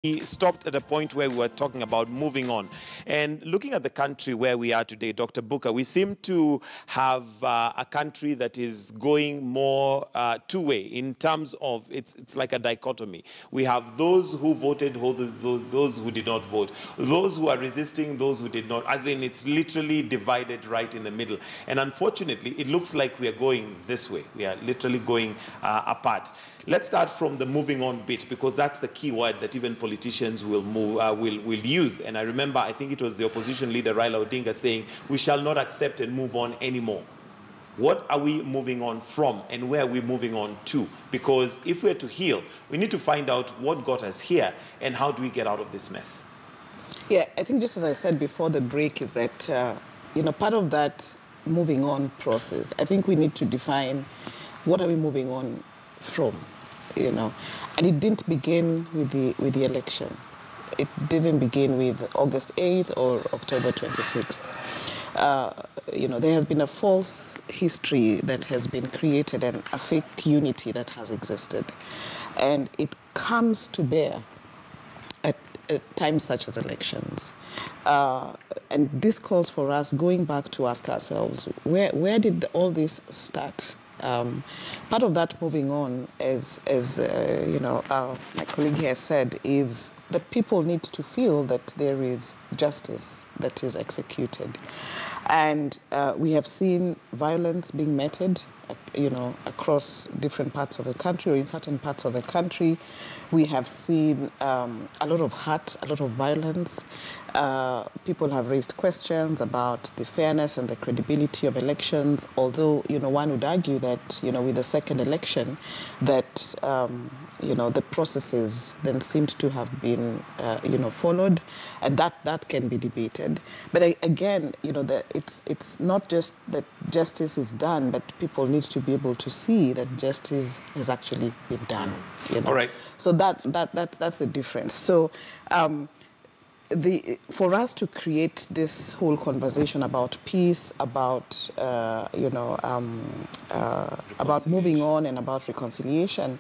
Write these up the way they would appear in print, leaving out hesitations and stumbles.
We stopped at a point where we were talking about moving on. And looking at the country where we are today, Dr. Booker, we seem to have a country that is going more two-way in terms of it's like a dichotomy. We have those who voted, those who did not vote, those who are resisting, those who did not, as in it's literally divided right in the middle. And unfortunately, it looks like we are going this way. We are literally going apart. Let's start from the moving on bit, because that's the key word that even politicians will use. And I remember, I think it was the opposition leader Raila Odinga saying, we shall not accept and move on anymore. What are we moving on from, and where are we moving on to? Because if we're to heal, we need to find out what got us here and how do we get out of this mess. Yeah, I think just as I said before the break is that, part of that moving on process, I think we need to define what are we moving on from, and it didn't begin with the election. It didn't begin with August 8th or October 26th. There has been a false history that has been created and a fake unity that has existed. And it comes to bear at times such as elections. And this calls for us going back to ask ourselves, where did all this start? Part of that moving on, as my colleague here said, is that people need to feel that there is justice that is executed. And we have seen violence being meted, across different parts of the country or in certain parts of the country. We have seen a lot of hurt, a lot of violence. People have raised questions about the fairness and the credibility of elections, although, one would argue that, with the second election, that, the processes then seemed to have been, followed, and that can be debated. But again, it's not just that justice is done, but people need to be able to see that justice has actually been done. All right. So that's the difference. So for us to create this whole conversation about peace, about about moving on and about reconciliation,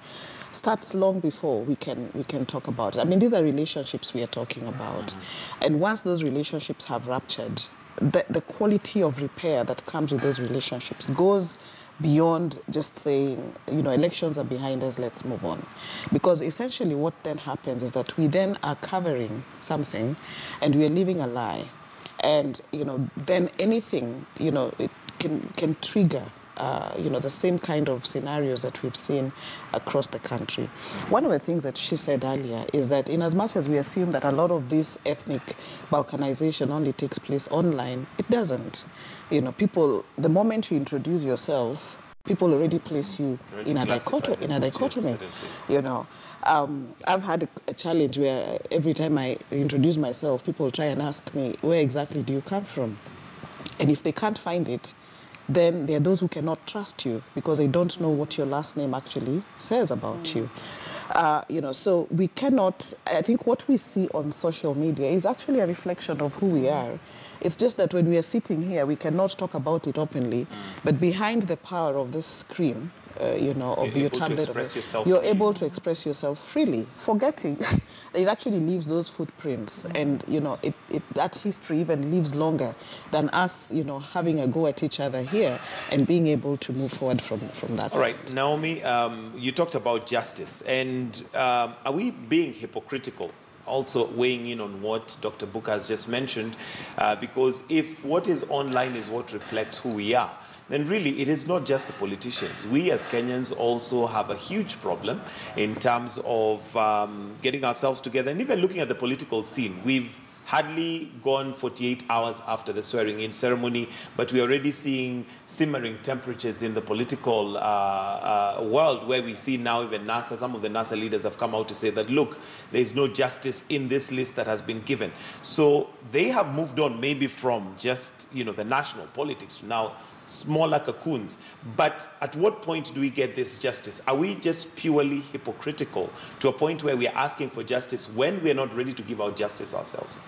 starts long before we can talk about it. I mean, these are relationships we are talking about, and once those relationships have ruptured, the quality of repair that comes with those relationships goes beyond just saying, elections are behind us, let's move on. Because essentially what then happens is that we then are covering something and we are living a lie. And, then anything, it can trigger, the same kind of scenarios that we've seen across the country. One of the things that she said earlier is that in as much as we assume that a lot of this ethnic balkanization only takes place online, it doesn't. People, the moment you introduce yourself, people already place you in a dichotomy. I've had a challenge where every time I introduce myself, people try and ask me, where exactly do you come from? And if they can't find it, then there are those who cannot trust you because they don't know what your last name actually says about you. So we cannot, I think what we see on social media is actually a reflection of who we are. It's just that when we are sitting here, we cannot talk about it openly, but behind the power of this screen, of your tablet, you're able to express yourself freely, forgetting that it actually leaves those footprints. And, that history even lives longer than us, having a go at each other here and being able to move forward from that. All right, Naomi, you talked about justice. And are we being hypocritical? Also weighing in on what Dr. Booker has just mentioned, because if what is online is what reflects who we are, then really it is not just the politicians. We as Kenyans also have a huge problem in terms of getting ourselves together and even looking at the political scene. We've hardly gone 48 hours after the swearing-in ceremony, but we're already seeing simmering temperatures in the political world, where we see now even NASA, some of the NASA leaders have come out to say that, look, there is no justice in this list that has been given. So they have moved on maybe from just, the national politics to now smaller cocoons. But at what point do we get this justice? Are we just purely hypocritical to a point where we are asking for justice when we are not ready to give out justice ourselves?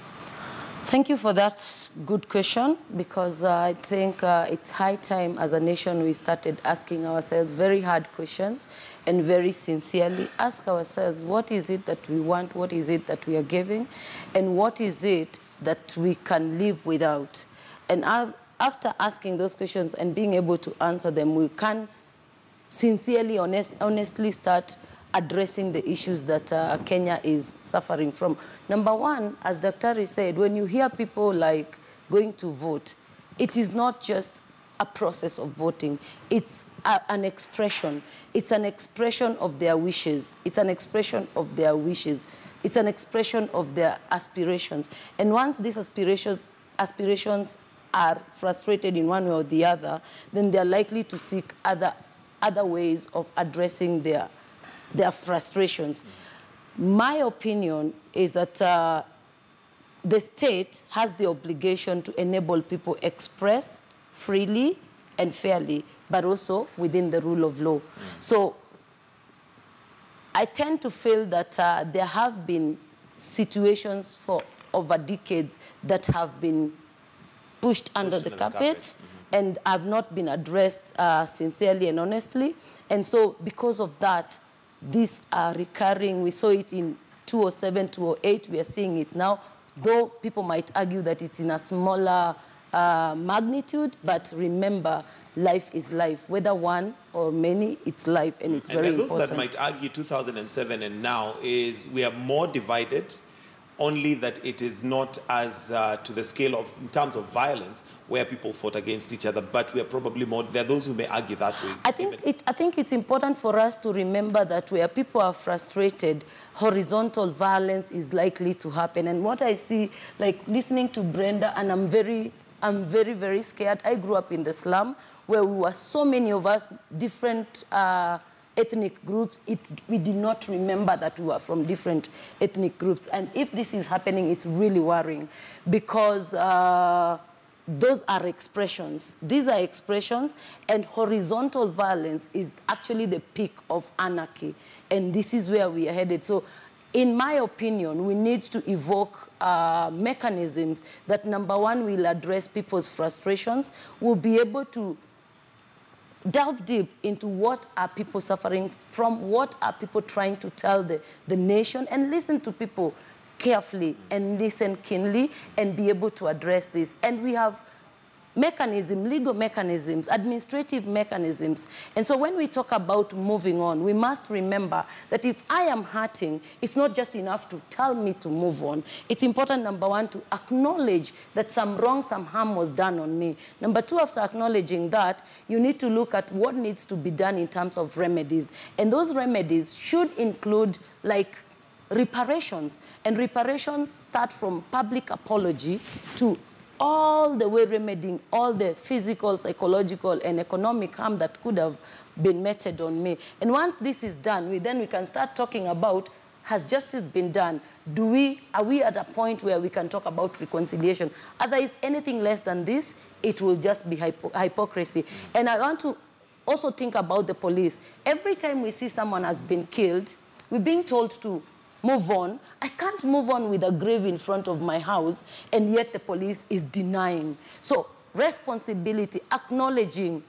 Thank you for that good question, because I think it's high time as a nation we started asking ourselves very hard questions and very sincerely ask ourselves, what is it that we want, what is it that we are giving, and what is it that we can live without? And after asking those questions and being able to answer them, we can sincerely, honestly start addressing the issues that Kenya is suffering from. Number one, as Dr. said, when you hear people like going to vote, it is not just a process of voting. It's an expression. It's an expression of their wishes. It's an expression of their wishes. It's an expression of their aspirations. And once these aspirations are frustrated in one way or the other, then they're likely to seek other ways of addressing their frustrations. My opinion is that the state has the obligation to enable people express freely and fairly, but also within the rule of law. So I tend to feel that there have been situations for over decades that have been pushed under the carpet and have not been addressed sincerely and honestly. And so because of that, these are recurring. We saw it in 2007, 2008. We are seeing it now, though people might argue that it's in a smaller magnitude. But remember, life is life. Whether one or many, it's life, and it's very important. And those that might argue 2007 and now is we are more divided, only that it is not as to the scale of, in terms of violence, where people fought against each other, but we are probably more, there are those who may argue that way. I think it's important for us to remember that where people are frustrated, horizontal violence is likely to happen. And what I see, like listening to Brenda, and I'm very, very scared. I grew up in the slum where we were so many of us, different ethnic groups. We did not remember that we were from different ethnic groups. And if this is happening, it's really worrying, because those are expressions. These are expressions, and horizontal violence is actually the peak of anarchy. And this is where we are headed. So in my opinion, we need to evoke mechanisms that, number one, will address people's frustrations, will be able to delve deep into what are people suffering from, what are people trying to tell the nation, and listen to people carefully and listen keenly and be able to address this. And we have mechanisms, legal mechanisms, administrative mechanisms. And so when we talk about moving on, we must remember that if I am hurting, it's not just enough to tell me to move on. It's important, number one, to acknowledge that some wrong, some harm was done on me. Number two, after acknowledging that, you need to look at what needs to be done in terms of remedies. And those remedies should include, like, reparations. And reparations start from public apology to all the way remedying all the physical, psychological, and economic harm that could have been meted on me. And once this is done, we can start talking about, has justice been done? Are we at a point where we can talk about reconciliation? Otherwise, anything less than this, it will just be hypocrisy. And I want to also think about the police. Every time we see someone has been killed, we're being told to move on. I can't move on with a grave in front of my house, and yet the police is denying. So responsibility, acknowledging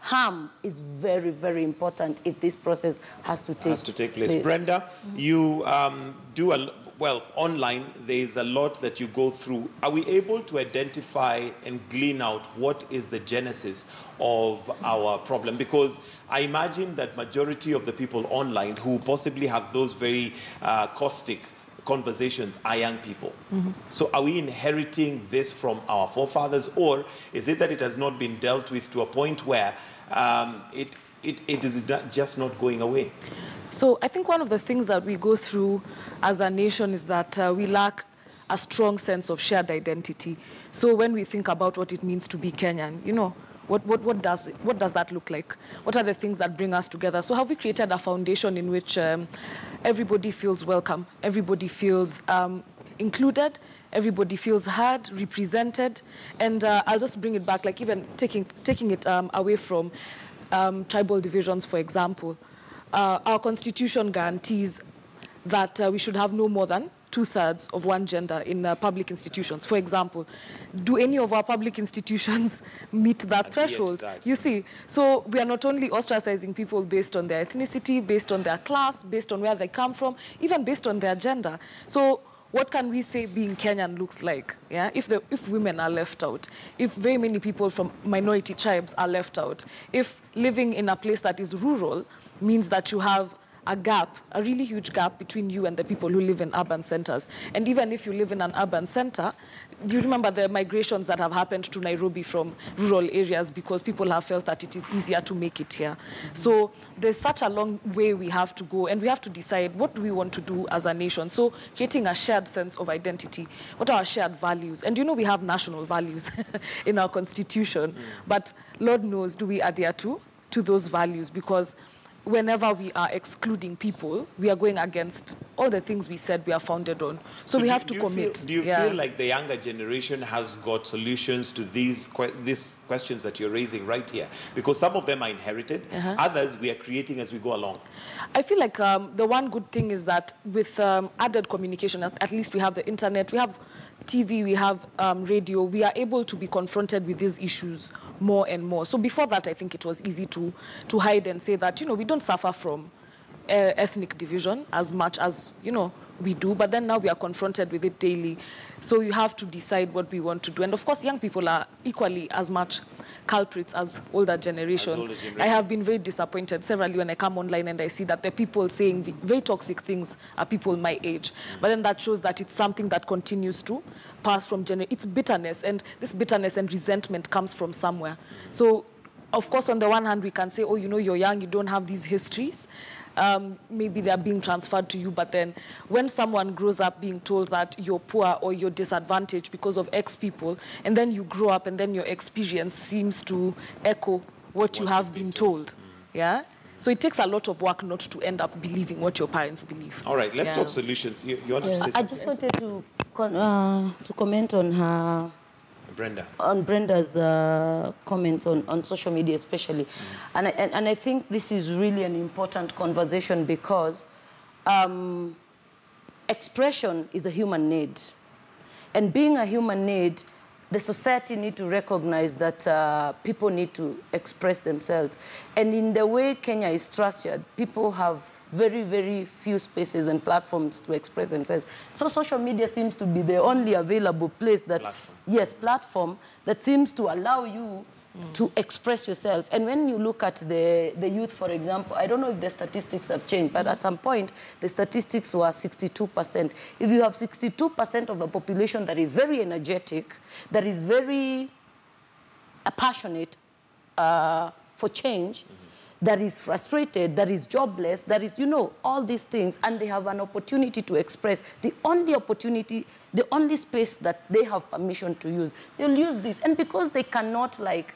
harm is very, very important if this process has to take place. Brenda, you do well, online, there is a lot that you go through. Are we able to identify and glean out what is the genesis of our problem? Because I imagine that majority of the people online who possibly have those very caustic conversations are young people. So are we inheriting this from our forefathers, or is it that it has not been dealt with to a point where it is just not going away? So I think one of the things that we go through as a nation is that we lack a strong sense of shared identity. So when we think about what it means to be Kenyan, you know, what does that look like? What are the things that bring us together? So have we created a foundation in which everybody feels welcome, everybody feels included, everybody feels heard, represented? And I'll just bring it back, like even taking it away from tribal divisions, for example. Our constitution guarantees that we should have no more than 2/3 of one gender in public institutions. For example, do any of our public institutions meet that threshold? You see, so we are not only ostracizing people based on their ethnicity, based on their class, based on where they come from, even based on their gender. So what can we say being Kenyan looks like? Yeah, if women are left out, if very many people from minority tribes are left out, if living in a place that is rural means that you have a gap, a really huge gap between you and the people who live in urban centers. And even if you live in an urban center, do you remember the migrations that have happened to Nairobi from rural areas because people have felt that it is easier to make it here? So there's such a long way we have to go, and we have to decide what do we want to do as a nation. So creating a shared sense of identity. What are our shared values? And you know we have national values in our constitution, but Lord knows, do we adhere to those values? Because whenever we are excluding people, we are going against all the things we said we are founded on. So we have to commit. Do you feel like the younger generation has got solutions to these questions that you're raising right here? Because some of them are inherited, others we are creating as we go along. I feel like the one good thing is that with added communication, at least we have the internet, we have TV, we have radio, we are able to be confronted with these issues more and more. So before that, I think it was easy to hide and say that, you know, we don't suffer from ethnic division as much as, you know, we do. But then now we are confronted with it daily. So you have to decide what we want to do. And of course, young people are equally as much culprits as older generations. I have been very disappointed severally when I come online and I see that the people saying very toxic things are people my age. But then that shows that it's something that continues to pass from generation. It's bitterness, and this bitterness and resentment comes from somewhere. So, of course, on the one hand, we can say, oh, you know, you're young, you don't have these histories. Maybe they're being transferred to you, but then when someone grows up being told that you're poor or you're disadvantaged because of X people, and then you grow up and then your experience seems to echo what you have been told, yeah? So it takes a lot of work not to end up believing what your parents believe. All right, let's talk solutions. You want to say something? I just wanted to comment on her... Brenda. On Brenda's comments on social media especially. And I think this is really an important conversation because expression is a human need. And being a human need, the society need to recognize that people need to express themselves. And in the way Kenya is structured, people have very, very few spaces and platforms to express themselves. So social media seems to be the only available place that, platform that seems to allow you to express yourself. And when you look at the youth, for example, I don't know if the statistics have changed, but at some point, the statistics were 62%. If you have 62% of the population that is very energetic, that is very passionate for change, that is frustrated, that is jobless, that is, you know, all these things, and they have an opportunity to express. The only opportunity, the only space that they have permission to use, they'll use this. And because they cannot, like,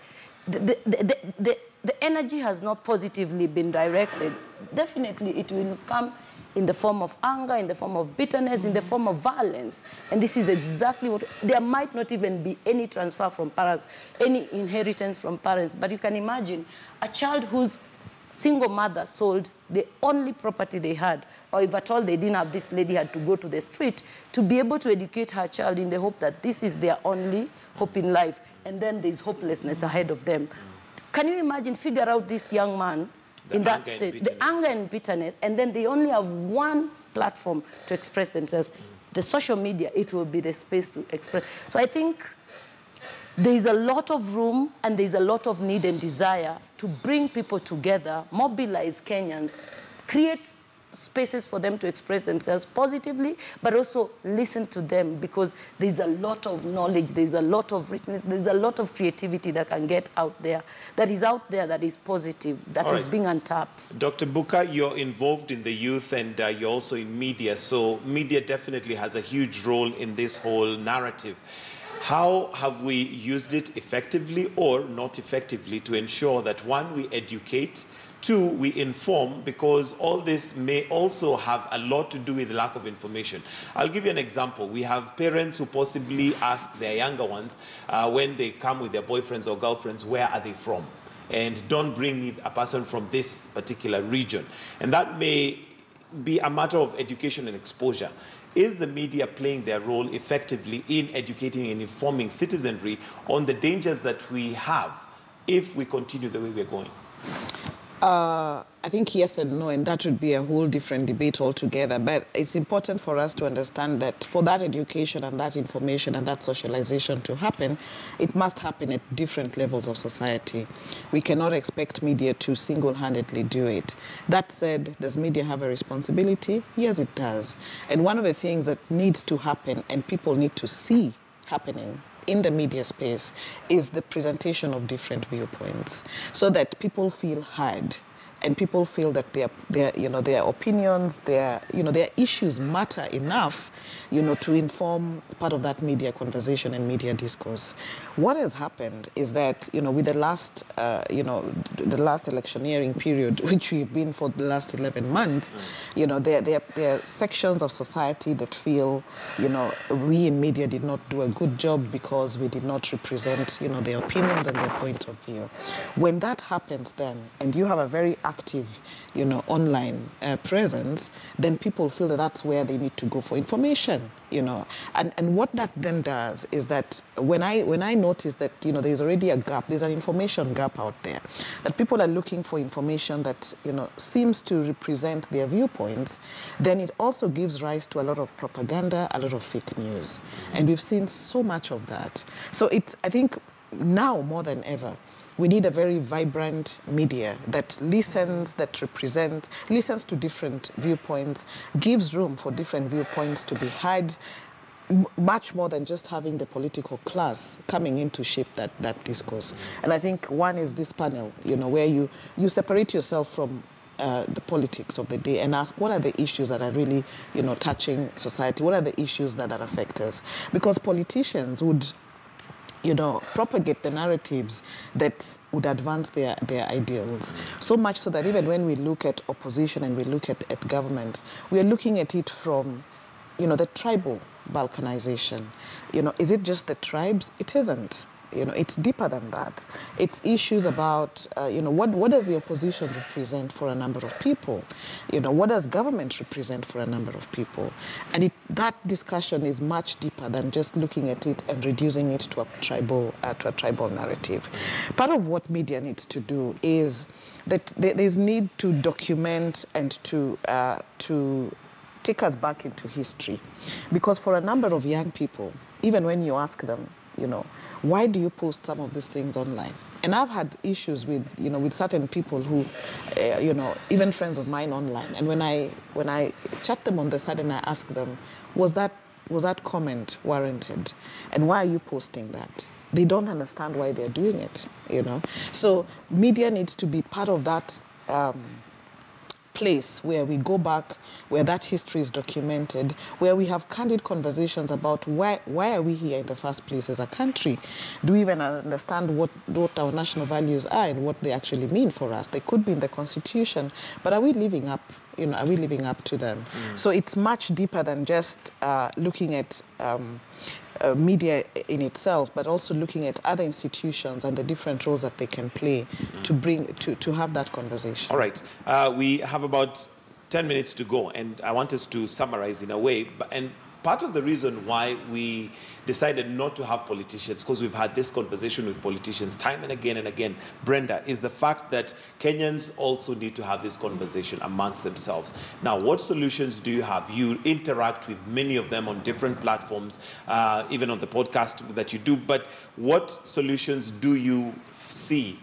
the energy has not positively been directed, definitely it will come in the form of anger, in the form of bitterness, in the form of violence. And this is exactly what... There might not even be any transfer from parents, any inheritance from parents. But you can imagine a child whose single mother sold the only property they had, or if at all they didn't have, this lady had to go to the street to be able to educate her child in the hope that this is their only hope in life. And then there's hopelessness ahead of them. Can you imagine, figure out this young man in that state, the anger and bitterness, and then they only have one platform to express themselves. The social media, it will be the space to express. So I think there is a lot of room and there is a lot of need and desire to bring people together, mobilize Kenyans, create spaces for them to express themselves positively, but also listen to them, because there's a lot of knowledge, there's a lot of richness, there's a lot of creativity that can get out there, that is positive, that is being untapped. Dr. Buka, you're involved in the youth and you're also in media, so media definitely has a huge role in this whole narrative. How have we used it effectively or not effectively to ensure that, one, we educate, two, we inform, because all this may also have a lot to do with the lack of information. I'll give you an example. We have parents who possibly ask their younger ones when they come with their boyfriends or girlfriends, where are they from? And don't bring me a person from this particular region. And that may be a matter of education and exposure. is the media playing their role effectively in educating and informing citizenry on the dangers that we have if we continue the way we're going? I think yes and no, and that would be a whole different debate altogether. But it's important for us to understand that for that education and that information and that socialization to happen, it must happen at different levels of society. We cannot expect media to single-handedly do it. That said, does media have a responsibility? Yes, it does. And one of the things that needs to happen and people need to see happening in the media space is the presentation of different viewpoints so that people feel heard and people feel that their opinions, their issues matter enough, to inform part of that media conversation and media discourse. What has happened is that, with the last electioneering period, which we've been for the last 11 months, there are sections of society that feel, we in media did not do a good job because we did not represent, their opinions and their point of view. When that happens then, and you have a very active, online presence, then people feel that that's where they need to go for information, And what that then does is that when I notice that, there's already a gap, there's an information gap out there, that people are looking for information that, seems to represent their viewpoints, then it also gives rise to a lot of propaganda, a lot of fake news. And we've seen so much of that. So I think now more than ever, we need a very vibrant media that listens, that represents, listens to different viewpoints, gives room for different viewpoints to be heard, much more than just having the political class coming in to shape that discourse. And I think one is this panel, where you separate yourself from the politics of the day and ask what are the issues that are really, touching society? What are the issues that affect us? Because politicians would propagate the narratives that would advance their ideals. So much so that even when we look at opposition and we look at government, we are looking at it from, the tribal balkanization. Is it just the tribes? It isn't. It's deeper than that. It's issues about, what does the opposition represent for a number of people? What does government represent for a number of people? And that discussion is much deeper than just looking at it and reducing it to a tribal narrative. Part of what media needs to do is that there's need to document and to take us back into history. Because for a number of young people, even when you ask them, why do you post some of these things online? And I've had issues with, with certain people who, even friends of mine online. And when I chat them on the side and I ask them, was that comment warranted? And why are you posting that? They don't understand why they're doing it, So media needs to be part of that place where we go back, where that history is documented, where we have candid conversations about why are we here in the first place as a country? Do we even understand what our national values are and what they actually mean for us? They could be in the Constitution, but are we living up? Are we living up to them? So it's much deeper than just looking at media in itself, but also looking at other institutions and the different roles that they can play to have that conversation. All right. We have about 10 minutes to go, and I want us to summarize in a way. And part of the reason why we decided not to have politicians, because we've had this conversation with politicians time and again, Brenda, is the fact that Kenyans also need to have this conversation amongst themselves. Now, what solutions do you have? You interact with many of them on different platforms, even on the podcast that you do, but what solutions do you see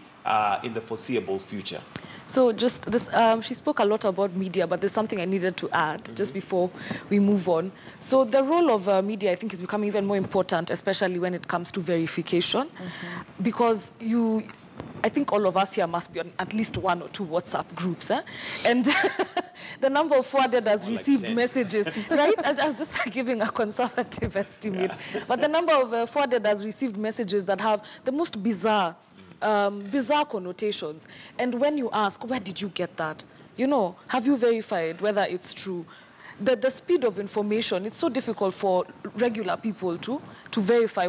in the foreseeable future? So just this, she spoke a lot about media, but there's something I needed to add just before we move on. So the role of media, I think, is becoming even more important, especially when it comes to verification, because I think all of us here must be on at least 1 or 2 WhatsApp groups, and the number of forwarded has received messages, right? I was just giving a conservative estimate, but the number of forwarded has received messages that have the most bizarre connotations. And when you ask, where did you get that? Have you verified whether it's true? The speed of information, it's so difficult for regular people to verify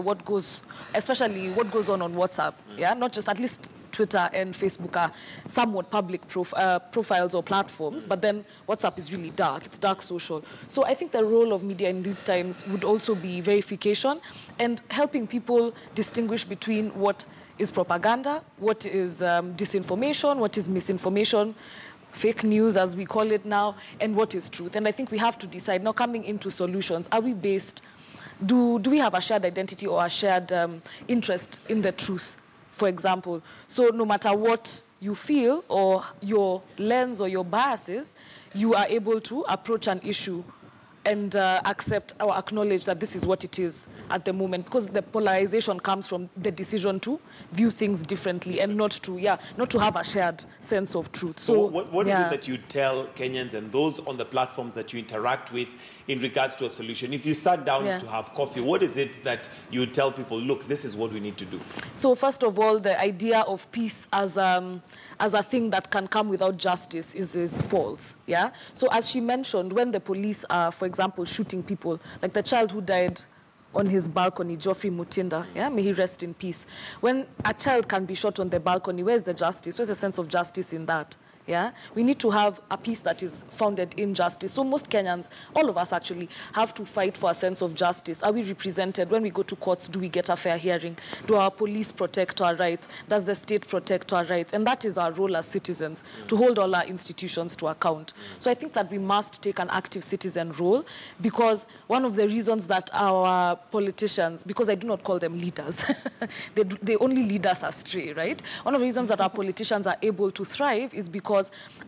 especially what goes on WhatsApp. Yeah, not just, at least Twitter and Facebook are somewhat public profiles or platforms, but then WhatsApp is really dark. It's dark social. So I think the role of media in these times would also be verification and helping people distinguish between what is propaganda, what is disinformation, what is misinformation, fake news as we call it now, and what is truth. And I think we have to decide now, coming into solutions, are we based, do we have a shared identity or a shared interest in the truth, for example? So no matter what you feel or your lens or your biases, you are able to approach an issue and accept or acknowledge that this is what it is at the moment, because the polarization comes from the decision to view things differently and not to have a shared sense of truth. So what is it that you tell Kenyans and those on the platforms that you interact with in regards to a solution? If you sat down to have coffee, what is it that you tell people, look, this is what we need to do? So first of all, the idea of peace as a thing that can come without justice is false. Yeah. So as she mentioned, when the police are, for example, shooting people, like the child who died on his balcony, Geoffrey Mutinda, may he rest in peace. When a child can be shot on the balcony, where's the justice? Where's the sense of justice in that? Yeah, we need to have a peace that is founded in justice. So most Kenyans, all of us actually, have to fight for a sense of justice. Are we represented? When we go to courts, do we get a fair hearing? Do our police protect our rights? Does the state protect our rights? And that is our role as citizens, to hold all our institutions to account. So I think that we must take an active citizen role, because one of the reasons that our politicians, because I do not call them leaders, they only lead us astray, right? One of the reasons that our politicians are able to thrive is because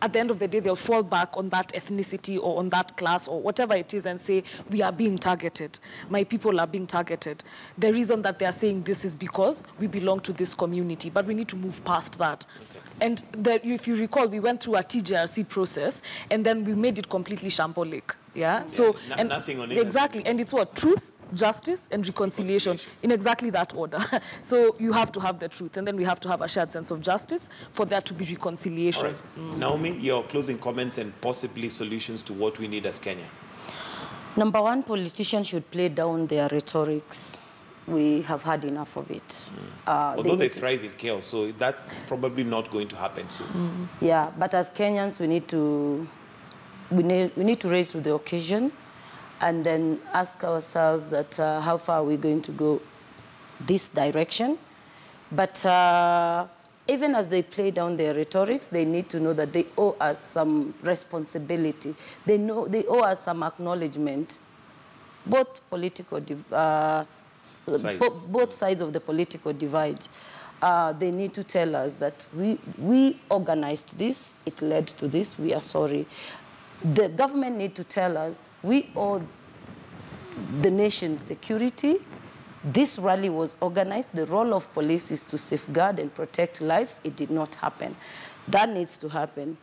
at the end of the day, they'll fall back on that ethnicity or on that class or whatever it is and say, we are being targeted. My people are being targeted. The reason that they are saying this is because we belong to this community, but we need to move past that. Okay. And if you recall, we went through a TJRC process and then we made it completely shambolic. Yeah. So nothing on it. Exactly. And it's what? Truth, justice, and reconciliation in exactly that order. So you have to have the truth, and then we have to have a shared sense of justice for there to be reconciliation. Right. Naomi, your closing comments and possibly solutions to what we need as Kenya. Number one, politicians should play down their rhetorics. We have had enough of it. Although they thrive in chaos, so that's probably not going to happen soon. Yeah, but as Kenyans, we need to raise to the occasion and then ask ourselves that how far are we going to go this direction. But even as they play down their rhetorics, they need to know that they owe us some responsibility. They owe us some acknowledgement, both political, both sides of the political divide. They need to tell us that we organized this, it led to this, we are sorry. The government need to tell us we owe the nation security. This rally was organized. The role of police is to safeguard and protect life. It did not happen. That needs to happen,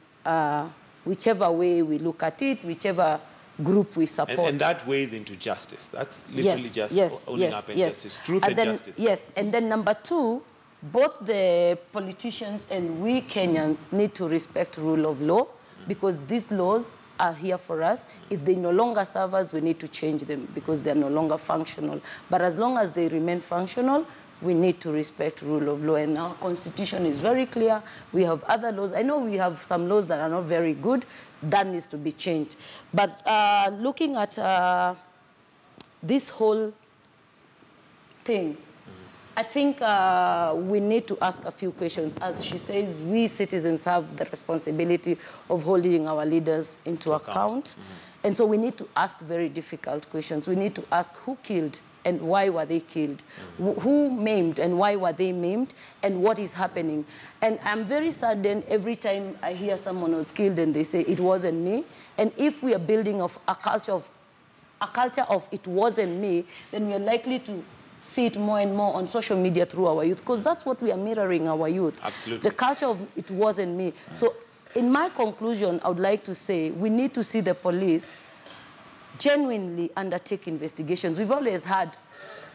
whichever way we look at it, whichever group we support. And that weighs into justice. That's literally owning up in justice. Truth and justice. Yes, and then number two, both the politicians and we Kenyans need to respect rule of law, because these laws are here for us. If they no longer serve us, we need to change them because they're no longer functional. But as long as they remain functional, we need to respect rule of law. And our constitution is very clear. We have other laws. I know we have some laws that are not very good. That needs to be changed. But looking at this whole thing, I think we need to ask a few questions. As she says, we citizens have the responsibility of holding our leaders into account. And so we need to ask very difficult questions. We need to ask who killed and why were they killed? Who maimed and why were they maimed? And what is happening? And I'm very saddened every time I hear someone was killed and they say it wasn't me. And if we are building a culture of it wasn't me, then we are likely to see it more and more on social media through our youth, because that's what we are mirroring our youth. Absolutely. The culture of it wasn't me. So in my conclusion, I would like to say we need to see the police genuinely undertake investigations. We've always had,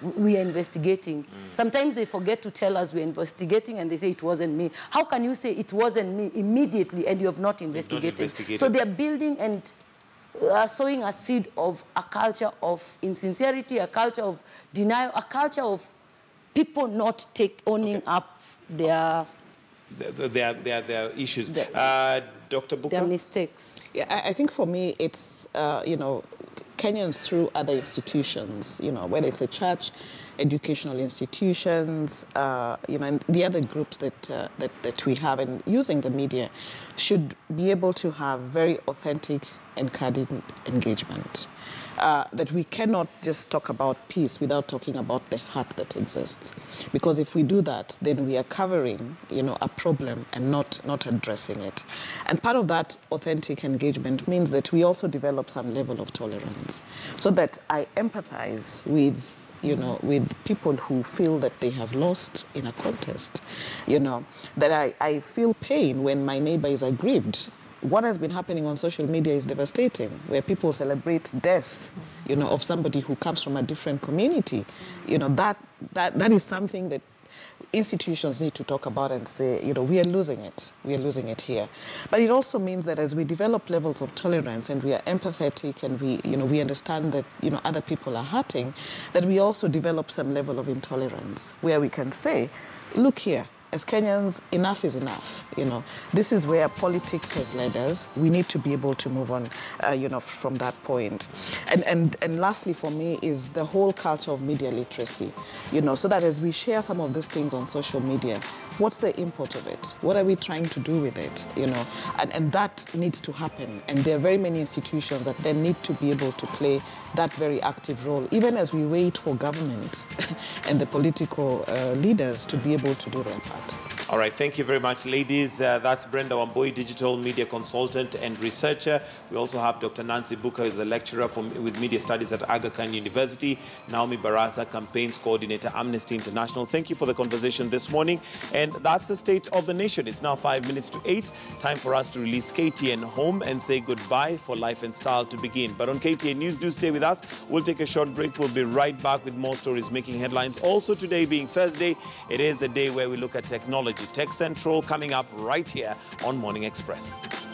we are investigating. Sometimes they forget to tell us we're investigating and they say it wasn't me. How can you say it wasn't me immediately and you have not investigated? So they're building and sowing a seed of a culture of insincerity, a culture of denial, a culture of people not owning up their there are issues. Dr. Booker? There are mistakes. Yeah, I think for me, it's, you know, Kenyans through other institutions, you know, whether it's a church, educational institutions, you know, and the other groups that we have, and using the media, should be able to have very authentic and candid engagement. That we cannot just talk about peace without talking about the hurt that exists. Because if we do that, then we are covering, you know, a problem and not addressing it. And part of that authentic engagement means that we also develop some level of tolerance, so that I empathize with, you know, with people who feel that they have lost in a contest, you know, that I feel pain when my neighbor is aggrieved. What has been happening on social media is devastating, where people celebrate death, you know, of somebody who comes from a different community. You know, that is something that institutions need to talk about and say, you know, we are losing it. We are losing it here. But it also means that as we develop levels of tolerance and we are empathetic and we, you know, we understand that, you know, other people are hurting, that we also develop some level of intolerance where we can say, look here, as Kenyans, enough is enough. You know, this is where politics has led us. We need to be able to move on, you know, from that point. And lastly, for me, is the whole culture of media literacy. You know, so that as we share some of these things on social media, what's the import of it? What are we trying to do with it? You know, and that needs to happen. And there are very many institutions that then need to be able to play that very active role, even as we wait for government and the political leaders to be able to do their part. All right, thank you very much, ladies. That's Brenda Wambui, digital media consultant and researcher. We also have Dr. Nancy Booker, who is a lecturer with media studies at Aga Khan University. Naomi Barasa, campaigns coordinator, Amnesty International. Thank you for the conversation this morning. And that's the state of the nation. It's now 5 minutes to 8. Time for us to release KTN home and say goodbye for Life and Style to begin. But on KTN News, do stay with us. We'll take a short break. We'll be right back with more stories making headlines. Also today being Thursday, it is a day where we look at technology. Tech Central coming up right here on Morning Express.